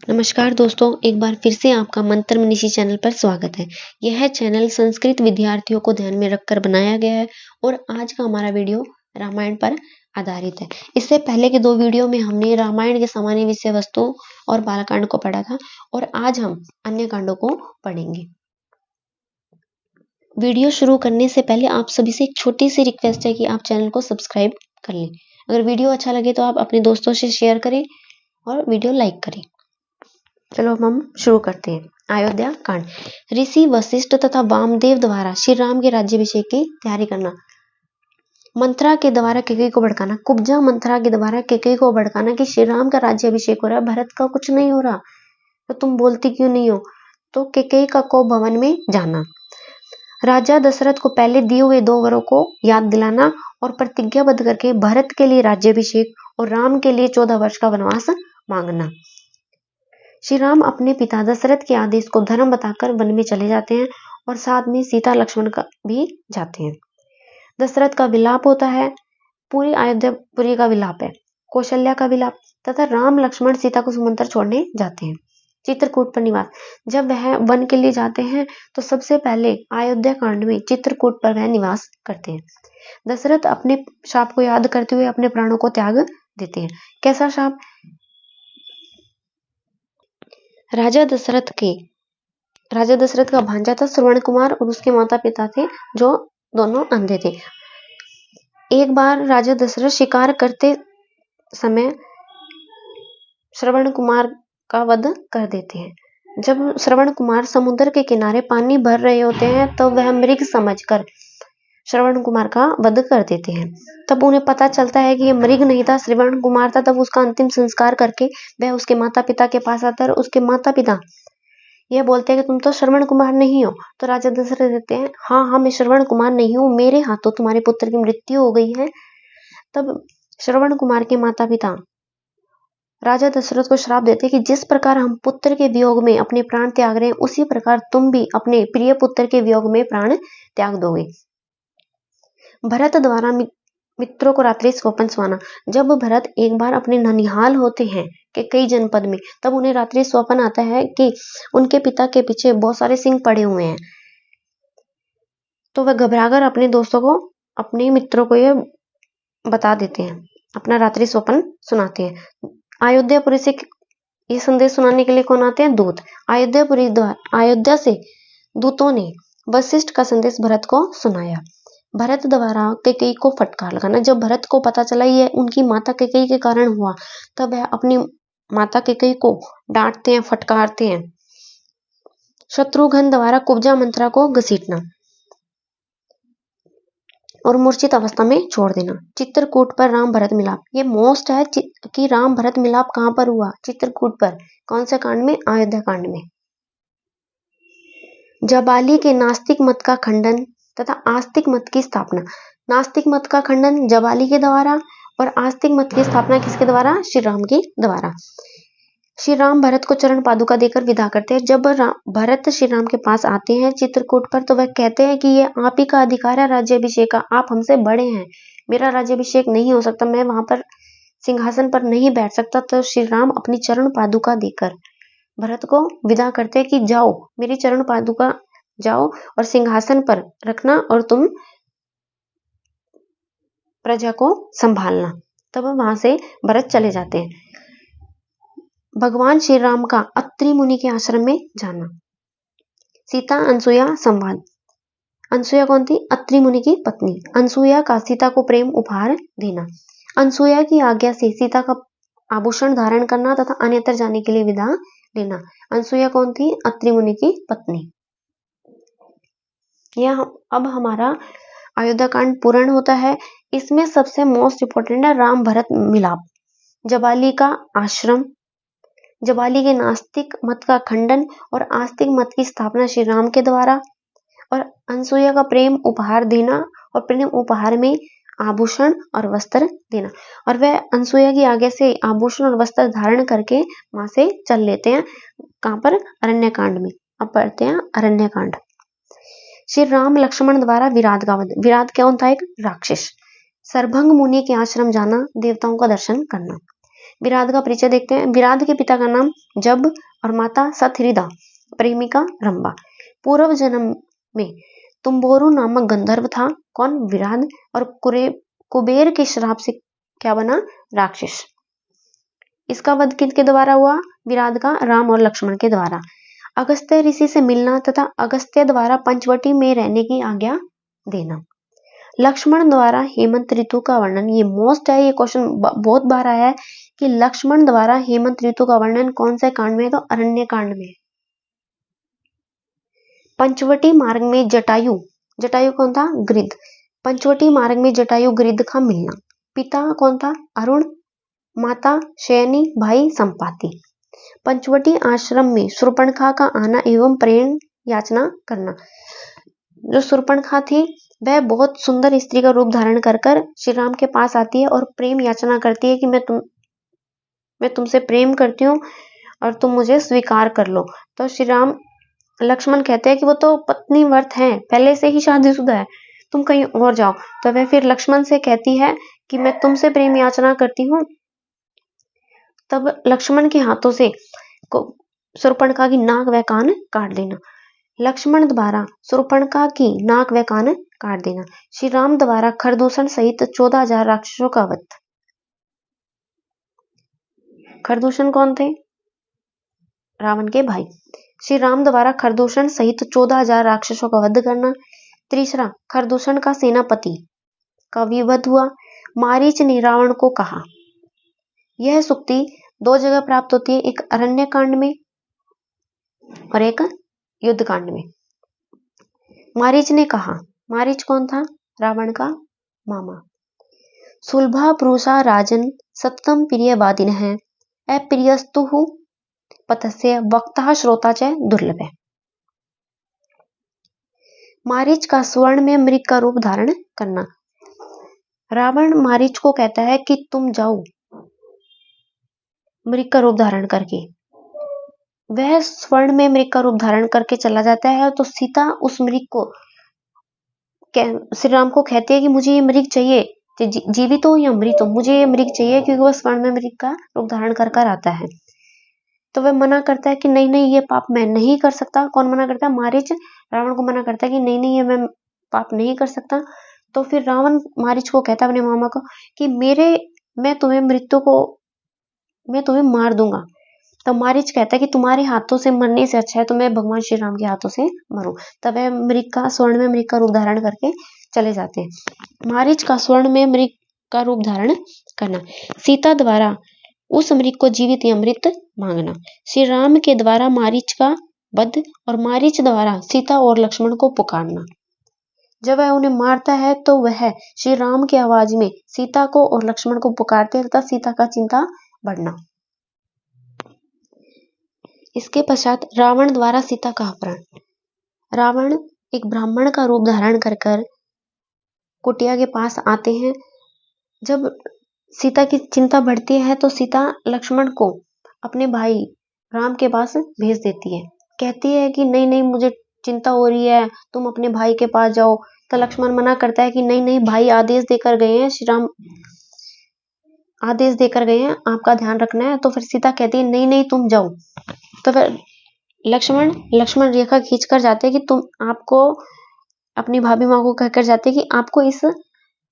नमस्कार दोस्तों, एक बार फिर से आपका मंत्र मनीषी चैनल पर स्वागत है। यह चैनल संस्कृत विद्यार्थियों को ध्यान में रखकर बनाया गया है और आज का हमारा वीडियो रामायण पर आधारित है। इससे पहले के 2 वीडियो में हमने रामायण के सामान्य विषय वस्तु और बालकांड को पढ़ा था और आज हम अन्य कांडों को पढ़ेंगे। वीडियो शुरू करने से पहले आप सभी से एक छोटी सी रिक्वेस्ट है कि आप चैनल को सब्सक्राइब कर लें। अगर वीडियो अच्छा लगे तो आप अपने दोस्तों से शेयर करें और वीडियो लाइक करें। चलो हम शुरू करते हैं। अयोध्या कांड। ऋषि वशिष्ठ तथा वामदेव द्वारा श्री राम के राज्याभिषेक की तैयारी करना। मंत्रा के द्वारा कैकेयी को भड़काना। कुब्जा मंत्रा के द्वारा कैकेयी को भड़काना कि श्री राम का राज्याभिषेक हो रहा है, भरत का कुछ नहीं हो रहा, तो तुम बोलती क्यों नहीं हो। तो कैकेयी का को भवन में जाना। राजा दशरथ को पहले दिए हुए 2 वरों को याद दिलाना और प्रतिज्ञाबद्ध करके भरत के लिए राज्याभिषेक और राम के लिए 14 वर्ष का वनवास मांगना। श्री राम अपने पिता दशरथ के आदेश को धर्म बताकर वन में चले जाते हैं और साथ में सीता लक्ष्मण का भी जाते हैं। दशरथ का विलाप होता है, पूरी अयोध्यापुरी का विलाप है, कौशल्या का विलाप तथा राम लक्ष्मण सीता को समुद्र छोड़ने जाते हैं। चित्रकूट पर निवास। जब वह वन के लिए जाते हैं तो सबसे पहले अयोध्या कांड में चित्रकूट पर वह निवास करते हैं। दशरथ अपने शाप को याद करते हुए अपने प्राणों को त्याग देते हैं। कैसा शाप? राजा दशरथ का भांजा था श्रवण कुमार और उसके माता पिता थे जो दोनों अंधे थे। एक बार राजा दशरथ शिकार करते समय श्रवण कुमार का वध कर देते हैं। जब श्रवण कुमार समुद्र के किनारे पानी भर रहे होते हैं तो वह मृग समझकर श्रवण कुमार का वध कर देते हैं। तब उन्हें पता चलता है कि ये मृग नहीं था, श्रवण कुमार था। तब उसका अंतिम संस्कार करके वह उसके माता पिता के पास आता है और उसके माता पिता यह बोलते हैं कि तुम तो श्रवण कुमार नहीं हो। तो राजा दशरथ कहते हैं, हाँ मैं श्रवण कुमार नहीं हूँ, मेरे हाथों तुम्हारे पुत्र की मृत्यु हो गई है। तब श्रवण कुमार के माता पिता राजा दशरथ को श्राप देते हैं कि जिस प्रकार हम पुत्र के वियोग में अपने प्राण त्याग रहे हैं, उसी प्रकार तुम भी अपने प्रिय पुत्र के वियोग में प्राण त्याग दोगे। भरत द्वारा मित्रों को रात्रि स्वप्न सुनाना। जब भरत एक बार अपने ननिहाल होते हैं कि कई जनपद में, तब उन्हें रात्रि स्वप्न आता है कि उनके पिता के पीछे बहुत सारे सिंह पड़े हुए हैं। तो वह घबराकर अपने दोस्तों को, अपने मित्रों को ये बता देते हैं, अपना रात्रि स्वप्न सुनाते हैं। अयोध्यापुरी से ये संदेश सुनाने के लिए कौन आते हैं? दूत। अयोध्या से दूतों ने वशिष्ठ का संदेश भरत को सुनाया। भरत द्वारा कैकेयी को फटकार लगाना। जब भरत को पता चला ये उनकी माता कैकेयी के कारण हुआ, तब वह अपनी माता कैकेयी को डांटते हैं, फटकारते हैं। शत्रुघ्न द्वारा कुब्जा मंत्रा को घसीटना और मूर्छित अवस्था में छोड़ देना। चित्रकूट पर राम भरत मिलाप। ये मोस्ट है कि राम भरत मिलाप कहाँ पर हुआ? चित्रकूट पर। कौन से कांड में? अयोध्या कांड में। जबाली के नास्तिक मत का खंडन तथा आस्तिक मत की स्थापना। नास्तिक मत का खंडन जबाली के द्वारा और आस्तिक मत की स्थापना किसके द्वारा? श्री राम के द्वारा। श्री राम भरत को चरण पादुका देकर विदा करते हैं। जब भरत श्री राम के पास आते हैं चित्रकूट पर, तो वह कहते हैं कि ये आप ही का अधिकार है राज्याभिषेक का, आप हमसे बड़े हैं, मेरा राज्याभिषेक नहीं हो सकता, मैं वहां पर सिंहासन पर नहीं बैठ सकता। तो श्री राम अपनी चरण पादुका देकर भरत को विदा करते हैं कि जाओ, मेरी चरण पादुका जाओ और सिंहासन पर रखना और तुम प्रजा को संभालना। तब वहां से भरत चले जाते हैं। भगवान श्री राम का अत्रि मुनि के आश्रम में जाना। सीता अनसुया संवाद। अनसुया कौन थी? अत्रि मुनि की पत्नी। अनसुया का सीता को प्रेम उपहार देना। अनसुया की आज्ञा से सीता का आभूषण धारण करना तथा अन्यत्र जाने के लिए विदा लेना। अनसुया कौन थी? अत्रि मुनि की पत्नी। यह अब हमारा अयोध्या कांड पूर्ण होता है। इसमें सबसे मोस्ट इंपोर्टेंट है राम भरत मिलाप, जबाली का आश्रम, जबाली के नास्तिक मत का खंडन और आस्तिक मत की स्थापना श्री राम के द्वारा, और अनसुया का प्रेम उपहार देना और प्रेम उपहार में आभूषण और वस्त्र देना। और वह अनसुया की आज्ञा से आभूषण और वस्त्र धारण करके वहां से चल लेते हैं। कहां पर? अरण्य कांड में। अब पढ़ते हैं अरण्य कांड। श्री राम लक्ष्मण द्वारा विराट का वध। विराट कौन था? एक राक्षस। सरभंग मुनि के आश्रम जाना, देवताओं का दर्शन करना। विराध का परिचय देखते हैं। विराध के पिता का नाम जब और माता सतहृदा, प्रेमिका रंभा। पूर्व जन्म में तुम्बोरु नामक गंधर्व था। कौन? विराध। और कुबेर के श्राप से क्या बना? राक्षस। इसका वध किसके द्वारा हुआ? विराध का, राम और लक्ष्मण के द्वारा। अगस्त्य ऋषि से मिलना तथा अगस्त्य द्वारा पंचवटी में रहने की आज्ञा देना। लक्ष्मण द्वारा हेमंत ऋतु का वर्णन, ये मोस्ट है, ये क्वेश्चन बहुत बार आया है कि लक्ष्मण द्वारा हेमंत ऋतु का वर्णन कौन से कांड में है? तो अरण्य कांड में। पंचवटी मार्ग में जटायु, जटायु कौन था? गृध। पंचवटी मार्ग में जटायु गृध का मिलना। पिता कौन था? अरुण। माता शयनी, भाई संपाति। पंचवटी आश्रम में शूर्पणखा का आना एवं प्रेम याचना करना। जो शूर्पणखा थी वह बहुत सुंदर स्त्री का रूप धारण कर श्री राम के पास आती है और प्रेम याचना करती है कि मैं तुमसे प्रेम करती हूँ और तुम मुझे स्वीकार कर लो। तो श्री राम, लक्ष्मण कहते हैं कि वो तो पत्नी व्रत है, पहले से ही शादीशुदा है, तुम कहीं और जाओ। तो वह फिर लक्ष्मण से कहती है कि मैं तुमसे प्रेम याचना करती हूँ। तब लक्ष्मण के हाथों से शूर्पणखा की नाक व कान काट देना। लक्ष्मण द्वारा शूर्पणखा की नाक व कान काट देना। श्री राम द्वारा खरदूषण सहित 14,000 राक्षसों का वध। खरदूषण कौन थे? रावण के भाई। श्री राम द्वारा खरदूषण सहित 14,000 राक्षसों का वध करना। तीसरा, खरदूषण का सेनापति का विवध हुआ। मारीच ने रावण को कहा। यह सुक्ति 2 जगह प्राप्त होती है, एक अरण्य कांड में और एक युद्ध कांड में। मारीच ने कहा, मारीच कौन था? रावण का मामा। सुलभा पुरुषा राजन सततम प्रियवादिन है, अप्रियस्तु पथस्य वक्ता श्रोता च दुर्लभ है। मारीच का स्वर्ण में मृग का रूप धारण करना। रावण मारीच को कहता है कि तुम जाओ मृग का रूप धारण करके। वह स्वर्ण में मृग का रूप धारण करके चला जाता है। तो सीता उस मृग को, श्री राम को कहती है कि मुझे ये मृग चाहिए, जीवित हो या मृत हो, मुझे ये मृग चाहिए, क्योंकि वह स्वर्ण में मृग का रूप धारण कर आता है। तो वह मना करता है कि नहीं नहीं, ये पाप मैं नहीं कर सकता। कौन मना करता है? मारीच रावण को मना करता है कि नहीं नहीं, ये मैं पाप नहीं कर सकता। तो फिर रावण मारीच को कहता है, अपने मामा को, कि मैं तुम्हें मार दूंगा। तो मारीच कहता है कि तुम्हारे हाथों से मरने से अच्छा है तो मैं भगवान श्री राम के हाथों से मरूं। तब वह स्वर्ण में मृग का रूप धारण करके चले जाते हैं। मारीच का स्वर्ण में मृग का रूप धारण करना। सीता द्वारा उस मृग को जीवित या मृत मांगना। श्री राम के द्वारा मारीच का वध और मारीच द्वारा सीता और लक्ष्मण को पुकारना। जब वह उन्हें मारता है तो वह श्री राम की आवाज में सीता को और लक्ष्मण को पुकारते हैं तथा सीता का चिंता बढ़ना। इसके पश्चात रावण द्वारा सीता का अपहरण। रावण एक ब्राह्मण का रूप धारण कर कुटिया के पास आते हैं। जब सीता की चिंता बढ़ती है तो सीता लक्ष्मण को अपने भाई राम के पास भेज देती है। कहती है कि नहीं नहीं, मुझे चिंता हो रही है, तुम अपने भाई के पास जाओ। तो लक्ष्मण मना करता है कि नहीं नहीं, भाई आदेश देकर गए हैं, श्री राम आदेश देकर गए हैं, आपका ध्यान रखना है। तो फिर सीता कहती है नहीं नहीं, तुम जाओ। तो फिर लक्ष्मण रेखा खींचकर जाते हैं कि आपको अपनी भाभी माँ को कहकर जाते हैं कि आपको इस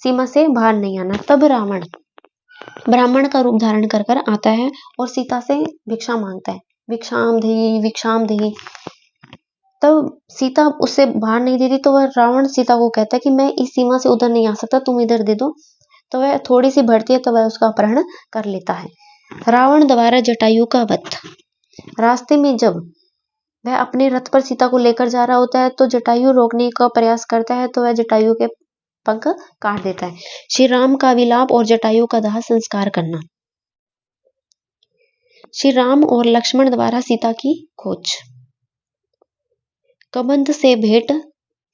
सीमा से बाहर नहीं आना। तब रावण ब्राह्मण का रूप धारण कर आता है और सीता से भिक्षा मांगता है, भिक्षाम देही। तब सीता उससे बाहर नहीं देती तो वह रावण सीता को कहता है कि मैं इस सीमा से उधर नहीं आ सकता, तुम इधर दे दो। तो वह थोड़ी सी बढ़ती है तो वह उसका अपहरण कर लेता है। रावण द्वारा जटायु का वध। रास्ते में जब वह अपने रथ पर सीता को लेकर जा रहा होता है तो जटायु रोकने का प्रयास करता है तो वह जटायु के पंख काट देता है। श्री राम का विलाप और जटायु का दाह संस्कार करना। श्री राम और लक्ष्मण द्वारा सीता की खोज। कबंध से भेंट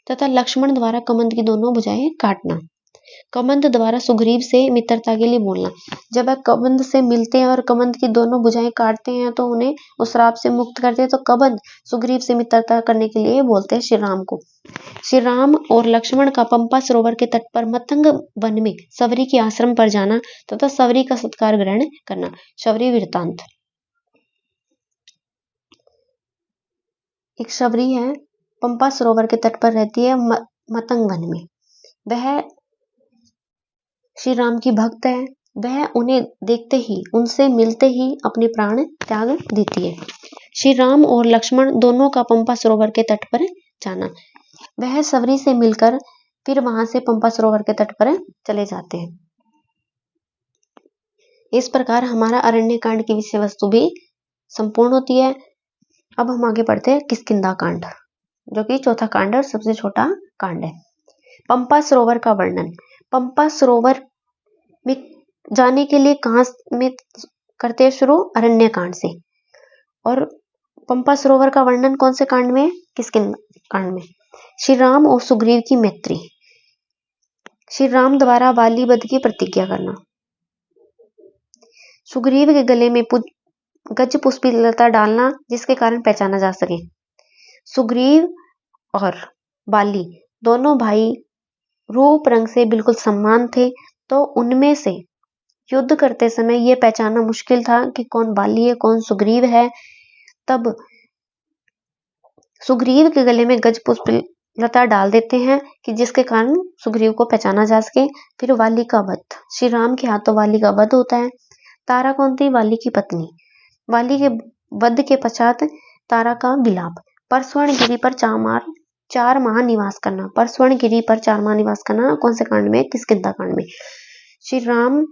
तथा लक्ष्मण द्वारा कबंध की दोनों भुजाएं काटना। कबंध द्वारा सुग्रीव से मित्रता के लिए बोलना। जब वह कबंध से मिलते हैं और कबंध की दोनों भुजाएं काटते हैं तो उन्हें उस श्राप से मुक्त करते हैं, तो कबंध सुग्रीव से मित्रता करने के लिए बोलते हैं श्री राम को। श्री राम और लक्ष्मण का पंपा सरोवर के तट पर मतंग वन में शबरी के आश्रम पर जाना तथा शबरी का सत्कार ग्रहण करना। शबरी वृत्तांत। एक शबरी है, पंपा सरोवर के तट पर रहती है मतंग वन में। वह श्री राम की भक्त है। वह उन्हें देखते ही, उनसे मिलते ही अपने प्राण त्याग देती है। श्री राम और लक्ष्मण दोनों का पंपा सरोवर के तट पर जाना। वह शबरी से मिलकर फिर वहां से पंपा सरोवर के तट पर चले जाते हैं। इस प्रकार हमारा अरण्य कांड की विषय वस्तु भी संपूर्ण होती है। अब हम आगे बढ़ते हैं किष्किंधा कांड, जो कि चौथा कांड और सबसे छोटा कांड है। पंपा सरोवर का वर्णन। पंपा सरोवर में जाने के लिए कहाँ में करते हैं शुरू? अरण्य कांड से। और पंपा सरोवर का वर्णन कौन से कांड में? किष्किंधा कांड में। श्री राम और सुग्रीव की मैत्री। श्री राम द्वारा बाली वध की प्रतिज्ञा करना। सुग्रीव के गले में गज पुष्पी लता डालना जिसके कारण पहचाना जा सके। सुग्रीव और बाली दोनों भाई रूप रंग से बिल्कुल समान थे, तो उनमें से युद्ध करते समय यह पहचानना मुश्किल था कि कौन बाली है, कौन सुग्रीव है। तब सुग्रीव के गले में गज पुष्प लता डाल देते हैं कि जिसके कारण सुग्रीव को पहचाना जा सके। फिर वाली का वध। श्री राम के हाथों वाली का वध होता है। तारा कौन थी? वाली की पत्नी। वाली के वध के पश्चात तारा का विलाप। परस्वर्ण गिरी पर 4 माह निवास करना। परस्वर्ण गिरी पर 4 माह निवास करना कौन से कांड में? किष्किंधा कांड में। श्री राम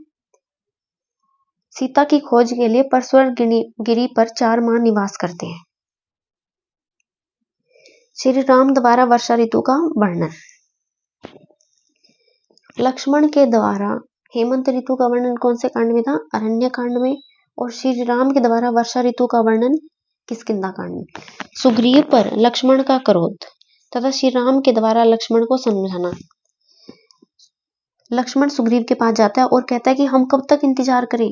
सीता की खोज के लिए परस्वर्ण गिरी पर 4 माह निवास करते हैं। श्री राम द्वारा वर्षा ऋतु का वर्णन। लक्ष्मण के द्वारा हेमंत ऋतु का वर्णन कौन से कांड में था? अरण्य कांड में। और श्री राम के द्वारा वर्षा ऋतु का वर्णन किष्किंधा कांड में। सुग्रीव पर लक्ष्मण का क्रोध तथा श्री राम के द्वारा लक्ष्मण को समझाना। लक्ष्मण सुग्रीव के पास जाता है और कहता है कि हम कब तक इंतजार करें,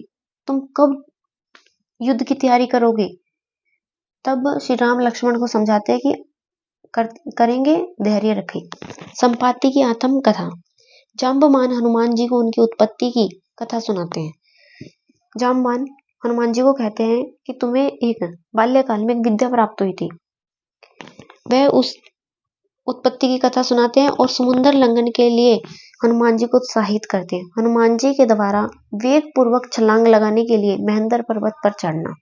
तुम कब युद्ध की तैयारी करोगे। तब श्री राम लक्ष्मण को समझाते हैं कि करेंगे, धैर्य रखें। संपाति की आत्म कथा। जाम्बवान हनुमान जी को उनकी उत्पत्ति की कथा सुनाते हैं। जाम्बवान हनुमान जी को कहते हैं कि तुम्हें एक बाल्यकाल में विद्या प्राप्त हुई थी। वह उस उत्पत्ति की कथा सुनाते हैं और समुद्र लंघन के लिए हनुमान जी को उत्साहित करते हैं। हनुमान जी के द्वारा वेग पूर्वक छलांग लगाने के लिए महेंद्र पर्वत पर चढ़ना।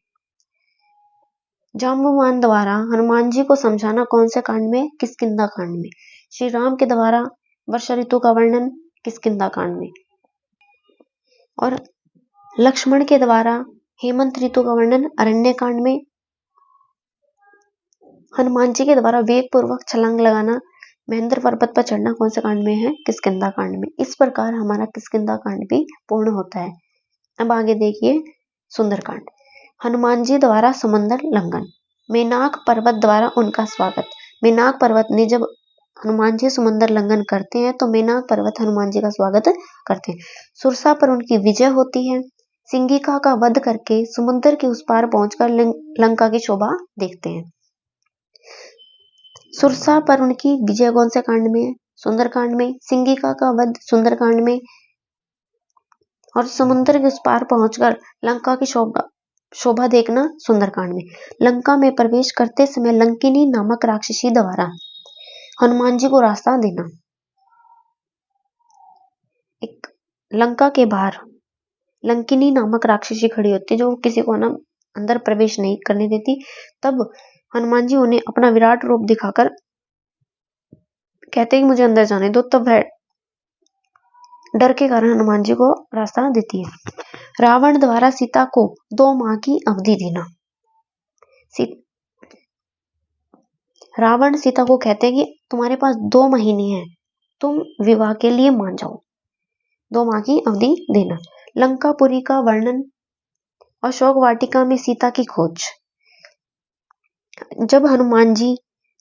जाम्बवान द्वारा हनुमान जी को समझाना कौन से कांड में? किष्किंधा कांड में। श्री राम के द्वारा वर्षा ऋतु का वर्णन किष्किंधा कांड में। और लक्ष्मण के द्वारा हेमंत ऋतु का वर्णन अरण्य कांड में। हनुमान जी के द्वारा वेग पूर्वक छलांग लगाना, महेंद्र पर्वत पर चढ़ना कौन से कांड में है? किष्किंधा कांड में। इस प्रकार हमारा किष्किंधा कांड भी पूर्ण होता है। अब आगे देखिए सुंदरकांड। हनुमान जी द्वारा समुद्र लंघन। मेनाक पर्वत द्वारा उनका स्वागत। मेनाक पर्वत ने जब हनुमान जी समुद्र लंघन करते हैं तो मेनाक पर्वत हनुमान जी का स्वागत करते हैं। सुरसा पर उनकी विजय होती है। सिंगिका का वध करके समुद्र के उस पार पहुंचकर लंका की शोभा देखते हैं। सुरसा पर उनकी विजय कौन से कांड में? सुंदरकांड में। सिंगिका का वध सुंदरकांड में। और समुद्र के उस पार पहुंचकर लंका की शोभा देखना सुंदरकांड में। लंका में प्रवेश करते समय लंकिनी नामक राक्षसी द्वारा हनुमान जी को रास्ता देना। एक लंका के बाहर लंकिनी नामक राक्षसी खड़ी होती है जो किसी को ना अंदर प्रवेश नहीं करने देती। तब हनुमान जी उन्हें अपना विराट रूप दिखाकर कहते हैं कि मुझे अंदर जाने दो। तब वह डर के कारण हनुमान जी को रास्ता देती है। रावण द्वारा सीता को 2 माह की अवधि देना। रावण सीता को कहते हैं कि तुम्हारे पास 2 महीने हैं, तुम विवाह के लिए मान जाओ। 2 माह की अवधि देना। लंकापुरी का वर्णन। अशोक वाटिका में सीता की खोज। जब हनुमान जी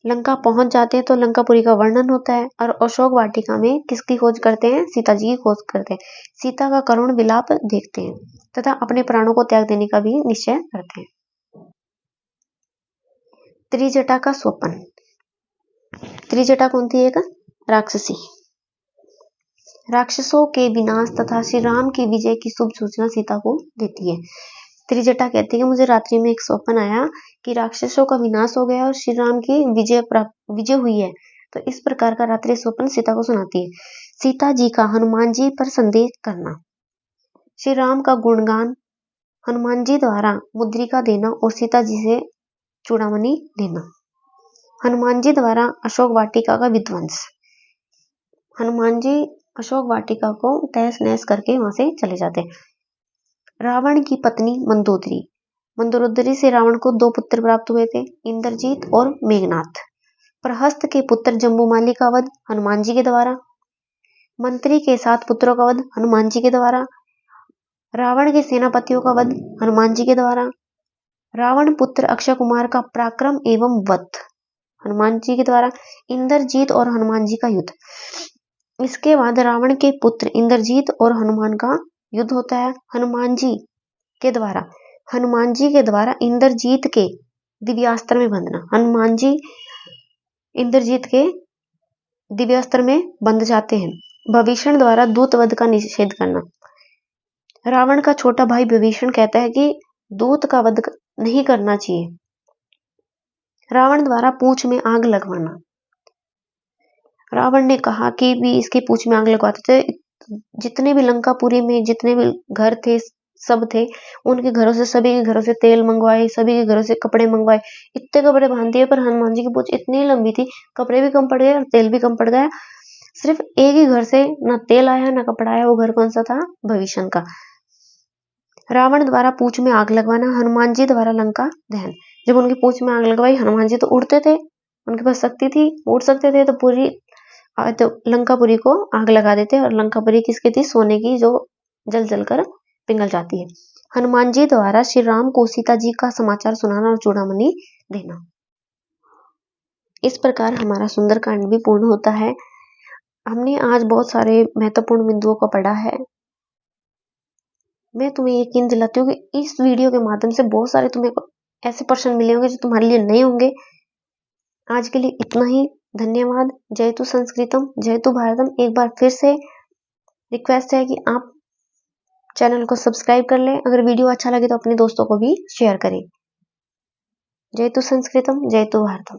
लंका पहुंच जाते हैं तो लंकापुरी का वर्णन होता है और अशोक वाटिका में किसकी खोज करते हैं? सीता जी की खोज करते हैं। सीता का करुण विलाप देखते हैं तथा अपने प्राणों को त्याग देने का भी निश्चय करते हैं। त्रिजटा का स्वपन। त्रिजटा कौन थी? एक राक्षसी। राक्षसों के विनाश तथा श्री राम की विजय की शुभ सूचना सीता को देती है। त्रिजटा कहती है कि मुझे रात्रि में एक स्वप्न आया कि राक्षसों का विनाश हो गया और श्री राम की विजय हुई है। तो इस प्रकार का रात्रि स्वप्न सीता को सुनाती है। सीता जी का हनुमान जी पर संदेश करना। श्री राम का गुणगान, हनुमान जी द्वारा मुद्रिका देना और सीता जी से चूड़ामणि लेना। हनुमान जी द्वारा अशोक वाटिका का विध्वंस। हनुमान जी अशोक वाटिका को तहस नहस करके वहां से चले जाते। रावण की पत्नी मंदोदरी। मंदोदरी से रावण को 2 पुत्र प्राप्त हुए थे, इंद्रजीत और मेघनाथ। प्रहस्त के पुत्र जम्बूमाली का वध हनुमान जी के द्वारा। मंत्री के 7 पुत्रों का वध हनुमान जी के द्वारा। रावण के सेनापतियों का वध हनुमान जी के द्वारा। रावण पुत्र अक्षय कुमार का पराक्रम एवं वध हनुमान जी के द्वारा। इंद्रजीत और हनुमान जी का युद्ध। इसके बाद रावण के पुत्र इंद्रजीत और हनुमान का युद्ध होता है हनुमान जी के द्वारा इंद्रजीत के दिव्यास्त्र में बंधना। हनुमान जी इंद्रजीत के दिव्यास्त्र में बंध जाते हैं। विभीषण द्वारा दूत वध का निषेध करना। रावण का छोटा भाई विभीषण कहता है कि दूत का वध नहीं करना चाहिए। रावण द्वारा पूंछ में आग लगवाना। रावण ने कहा कि भी इसकी पूंछ में आग लगवाते थे। जितने भी लंकापुरी में जितने भी घर थे सब थे, उनके घरों से सभी के घरों से तेल मंगवाए, सभी के घरों से कपड़े मंगवाए, इतने कपड़े बांध दिए, पर हनुमान जी की पूंछ इतनी लंबी थी, कपड़े भी कम पड़ गए और तेल भी कम पड़ गया। सिर्फ एक ही घर से ना तेल आया ना कपड़ा आया। वो घर कौन सा था? विभीषण का। रावण द्वारा पूंछ में आग लगवाना। हनुमान जी द्वारा लंका दहन। जब उनकी पूंछ में आग लगवाई, हनुमान जी तो उड़ते थे, उनके पास शक्ति थी, उड़ सकते थे, तो लंकापुरी को आग लगा देते। और लंकापुरी किसकी थी? सोने की, जो जल जल कर पिघल जाती है। हनुमान जी द्वारा श्री राम को सीता जी का समाचार सुनाना और चूड़ामणि देना। इस प्रकार हमारा सुंदरकांड भी पूर्ण होता है। हमने आज बहुत सारे महत्वपूर्ण बिंदुओं को पढ़ा है। मैं तुम्हें यकीन दिलाती हूँ कि इस वीडियो के माध्यम से बहुत सारे तुम्हें ऐसे प्रश्न मिले होंगे जो तुम्हारे लिए नए होंगे। आज के लिए इतना ही। धन्यवाद। जयतु संस्कृतम, जयतु भारतम। एक बार फिर से रिक्वेस्ट है कि आप चैनल को सब्सक्राइब कर लें। अगर वीडियो अच्छा लगे तो अपने दोस्तों को भी शेयर करें। जयतु संस्कृतम, जयतु भारतम।